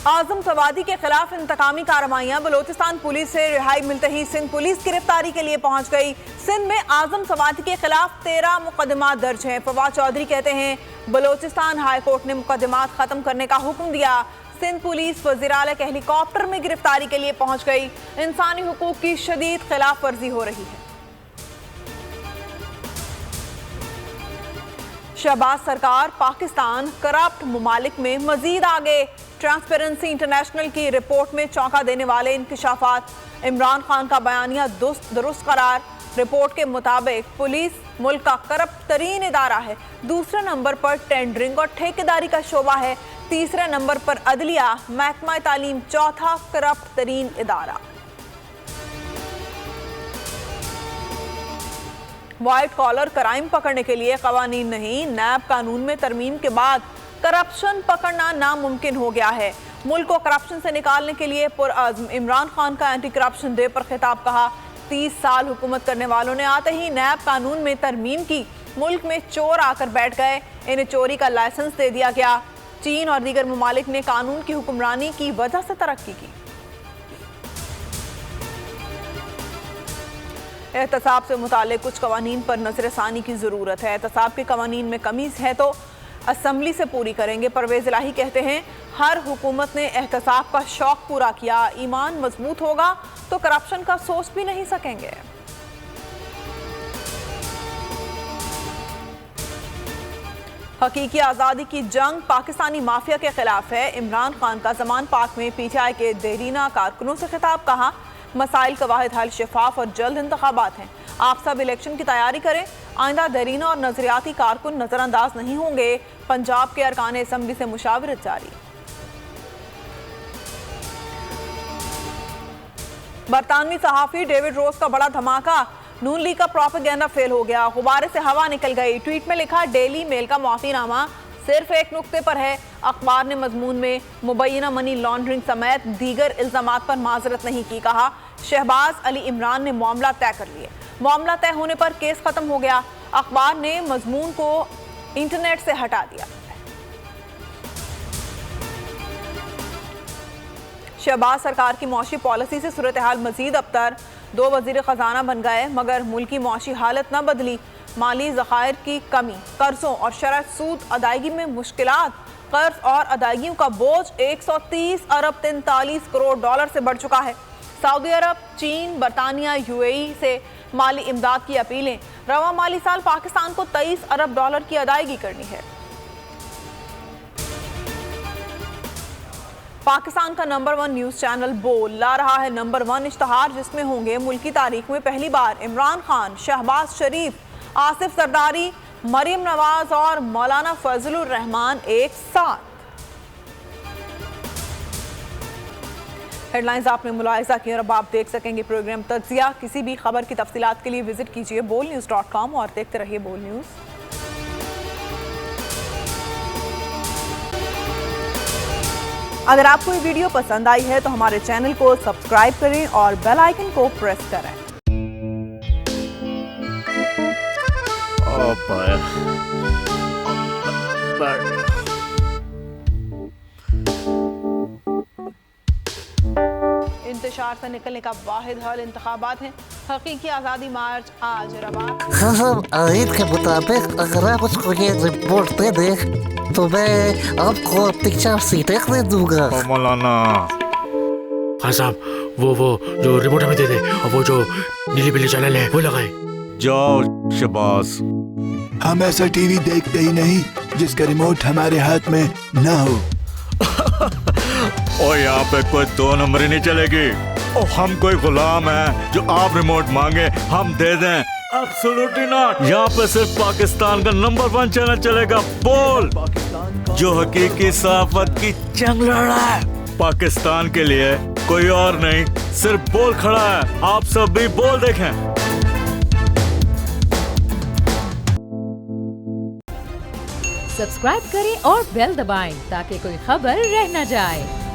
आजम सवादी के खिलाफ इंतकामी कार्रवाइयां। बलोचिस्तान पुलिस से रिहाई मिलते ही सिंध पुलिस गिरफ्तारी के लिए पहुंच गई। सिंध में आजम सवादी के खिलाफ 13 मुकदमा दर्ज हैं। फवाद चौधरी कहते हैं बलोचिस्तान हाई कोर्ट ने मुकदमात खत्म करने का हुक्म दिया। सिंध पुलिस वज़ीर आला के हेलीकॉप्टर में गिरफ्तारी के लिए पहुंच गई। इंसानी हुकूक की शदीद खिलाफ वर्जी हो रही है। शहबाज सरकार पाकिस्तान करप्ट मुमालिक में मजीद आगे। ट्रांसपेरेंसी इंटरनेशनल की रिपोर्ट में चौंका देने वाले इंकशाफात। इमरान खान का बयानिया दुरुस्त करार। रिपोर्ट के मुताबिक पुलिस मुल्क का करप्ट तरीन इदारा है। दूसरे नंबर पर टेंडरिंग और ठेकेदारी का शोबा है। तीसरे नंबर पर अदलिया, महकमा तालीम चौथा करप्ट तरीन इदारा। व्हाइट कॉलर क्राइम पकड़ने के लिए कवानीन नहीं, नैब कानून में तरमीम के बाद करप्शन पकड़ना नामुमकिन हो गया है। मुल्क को करप्शन से निकालने के लिए पुरअज़्म। इमरान खान का एंटी करप्शन डे पर खिताब। कहा 30 साल हुकूमत करने वालों ने आते ही नैब कानून में तरमीम की। मुल्क में चोर आकर बैठ गए, इन्हें चोरी का लाइसेंस दे दिया गया। चीन और दीगर ममालिक ने कानून की हुक्मरानी की वजह से तरक्की की। एहतसाब से मुताल्लिक कुछ कवानीन पर नजरसानी की ज़रूरत है। एहतसाब के कवानीन में कमी है तो असम्बली से पूरी करेंगे। परवेज़ इलाही कहते हैं हर हुकूमत ने एहतसाब का शौक पूरा किया। ईमान मजबूत होगा तो करप्शन का सोच भी नहीं सकेंगे। हकीकी आज़ादी की जंग पाकिस्तानी माफिया के खिलाफ है। इमरान खान का जमान पाक में PTI के देरीना कारकुनों से खिताब। कहा मसाइल का वाहिद हल शफाफ और जल्द इंतखाबात हैं। आप सब इलेक्शन की तैयारी करें। आइंदा देरीना और नजरियाती कारकुन नजरअंदाज नहीं होंगे। पंजाब के अरकान असम्बली से मुशावरत जारी। बरतानवी सहाफ़ी डेविड रोज का बड़ा धमाका। नून लीग का प्रोपेगेंडा फेल हो गया, गुब्बारे से हवा निकल गई। ट्वीट में लिखा डेली मेल का माफीनामा सिर्फ एक नुक्ते पर है। अखबार ने मजमून में मुबैना मनी लॉन्ड्रिंग समेत दीगर इल्जामात पर माजरत नहीं की। कहा शहबाज अली इमरान ने मामला तय कर लिए। मामला तय होने पर केस खत्म हो गया। अखबार ने मजमून को इंटरनेट से हटा दिया। शहबाज सरकार की मौशी पॉलिसी से सूरत हाल मजीद अबतर। 2 वजीर खजाना बन गए मगर मुल्क की मौशी हालत न बदली। माली ज़खायर की कमी, कर्जों और शरह सूद अदायगी में मुश्किलात। कर्ज और अदायगियों का बोझ 130 अरब 43 करोड़ डॉलर से बढ़ चुका है। सऊदी अरब, चीन, बरतानिया, UAE से माली इमदाद की अपीलें। रवा माली साल पाकिस्तान को 23 अरब डॉलर की अदायगी करनी है। पाकिस्तान का नंबर 1 न्यूज़ चैनल बोल ला रहा है नंबर 1 इश्तहार, जिसमें होंगे मुल्क की तारीख में पहली बार इमरान खान, शहबाज शरीफ, आसिफ जरदारी, मरियम नवाज और मौलाना फजलुर रहमान एक साथ। हेडलाइंस आपने मुलाहिजा की और अब आप देख सकेंगे प्रोग्राम तज्जिया। किसी भी खबर की तफसीलात के लिए विजिट कीजिए bolnews.com और देखते रहिए बोल न्यूज़। अगर आपको ये वीडियो पसंद आई है तो हमारे चैनल को सब्सक्राइब करें और बेल आइकन को प्रेस करें। इंतशार से निकलने का वाहिद हल इंतखाबात हैं। हकीकी आज़ादी मार्च आज रवा। ईद के मुताबिक अगर आप उसको ये रिपोर्ट दे दे तो मैं आपको अपनी 4 सीटें दे दूंगा। मौलाना खान साहब वो जो रिपोर्ट हमें दे दे और वो जो नीली पीली चैनल है वो लगाए। जाओ शहबाज। हम ऐसा टीवी देखते ही नहीं जिसका रिमोट हमारे हाथ में ना हो। और यहाँ पे कोई 2 नंबरी नहीं चलेगी। और हम कोई गुलाम है जो आप रिमोट मांगे हम दे दें? Absolutely not. यहाँ पे सिर्फ पाकिस्तान का नंबर 1 चैनल चलेगा, बोल, जो हकीकी सहाफत की जंग लड़ रहा है। पाकिस्तान के लिए कोई और नहीं, सिर्फ बोल खड़ा है। आप सब भी बोल देखें। सब्सक्राइब करें और बेल दबाएं ताकि कोई खबर रह न जाए।